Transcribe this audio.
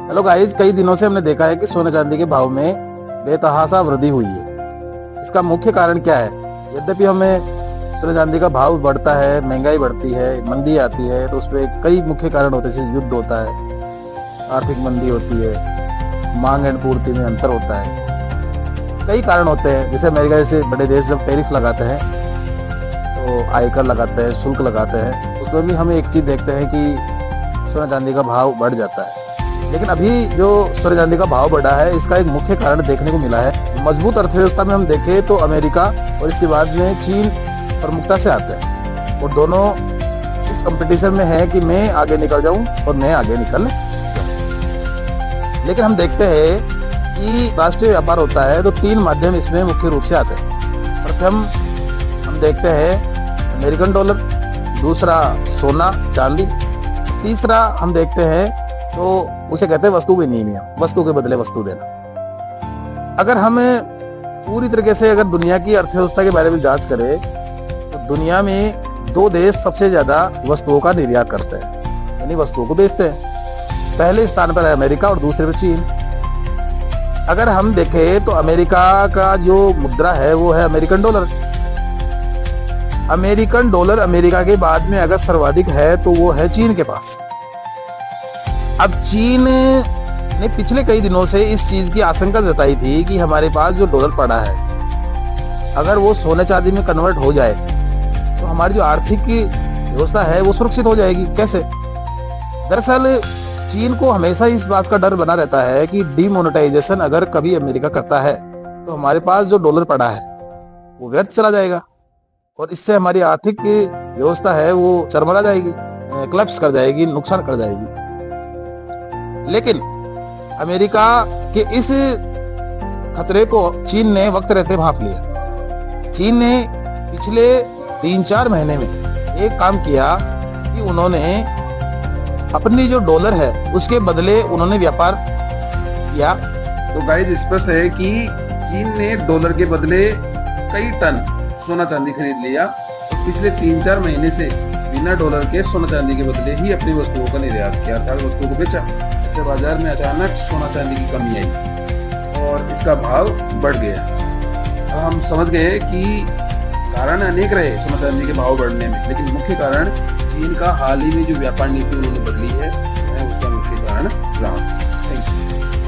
Hello guys, कई दिनों से हमने देखा है कि सोने चांदी के भाव में बेतहाशा वृद्धि हुई है। इसका मुख्य कारण क्या है? यद्यपि हमें सोने चांदी का भाव बढ़ता है, महंगाई बढ़ती है, मंदी आती है, तो उसमें कई मुख्य कारण होते हैं। जैसे युद्ध होता है, आर्थिक मंदी होती है, मांग एंड पूर्ति में अंतर होता है, कई कारण होते हैं। जैसे अमेरिका जैसे बड़े देश जब टैरिफ लगाते हैं तो आयकर लगाते हैं, शुल्क लगाते हैं, उसमें भी हम एक चीज देखते हैं कि सोने चांदी का भाव बढ़ जाता है। लेकिन अभी जो सोने चांदी का भाव बढ़ा है, इसका एक मुख्य कारण देखने को मिला है। मजबूत अर्थव्यवस्था में हम देखें तो अमेरिका और इसके बाद में चीन प्रमुखता से आते हैं, और दोनों इस कंपटीशन में है कि मैं आगे निकल जाऊं और मैं आगे निकल जाऊं। लेकिन हम देखते हैं कि राष्ट्रीय व्यापार होता है तो तीन माध्यम इसमें मुख्य रूप से आते हैं। प्रथम हम देखते हैं अमेरिकन डॉलर, दूसरा सोना चांदी, तीसरा हम देखते हैं तो उसे कहते हैं वस्तु विनिमय, वस्तु के बदले वस्तु देना। अगर हम पूरी तरीके से अगर दुनिया की अर्थव्यवस्था के बारे में जांच करें तो दुनिया में दो देश सबसे ज्यादा वस्तुओं का निर्यात करते हैं, यानी वस्तुओं को बेचते हैं। पहले स्थान पर है अमेरिका और दूसरे पर चीन। अगर हम देखें तो अमेरिका का जो मुद्रा है वो है American dollar. American dollar America के बाद में अगर सर्वाधिक है तो वो है चीन के पास। अब चीन ने पिछले कई दिनों से इस चीज की आशंका जताई थी कि हमारे पास जो डॉलर पड़ा है, अगर वो सोने चांदी में कन्वर्ट हो जाए तो हमारी जो आर्थिक व्यवस्था है वो सुरक्षित हो जाएगी। कैसे? दरअसल चीन को हमेशा इस बात का डर बना रहता है कि डीमोनेटाइजेशन अगर कभी अमेरिका करता है तो हमारे पास जो डॉलर पड़ा है वो व्यर्थ चला जाएगा, और इससे हमारी आर्थिक व्यवस्था है वो चरमरा जाएगी, क्लैप्स कर जाएगी, नुकसान कर जाएगी। लेकिन अमेरिका के इस खतरे को चीन ने वक्त रहते भांप लिया। चीन ने पिछले 3-4 महीने में एक काम किया कि उन्होंने अपनी जो डॉलर है उसके बदले उन्होंने व्यापार किया। तो गाइस, स्पष्ट है कि चीन ने डॉलर के बदले कई टन सोना चांदी खरीद लिया और पिछले 3-4 महीने से बिना डॉलर के सोना चांदी के बदले ही अपनी वस्तुओं का निर्यात किया, अर्थात वस्तुओं को बेचा। तो बाजार में अचानक सोना चांदी की कमी आई और इसका भाव बढ़ गया। अब हम समझ गए कि कारण अनेक रहे सोना चांदी के भाव बढ़ने में, लेकिन मुख्य कारण चीन का हाल ही में जो व्यापार नीति उन्होंने बदली है, उसका मुख्य कारण रहा।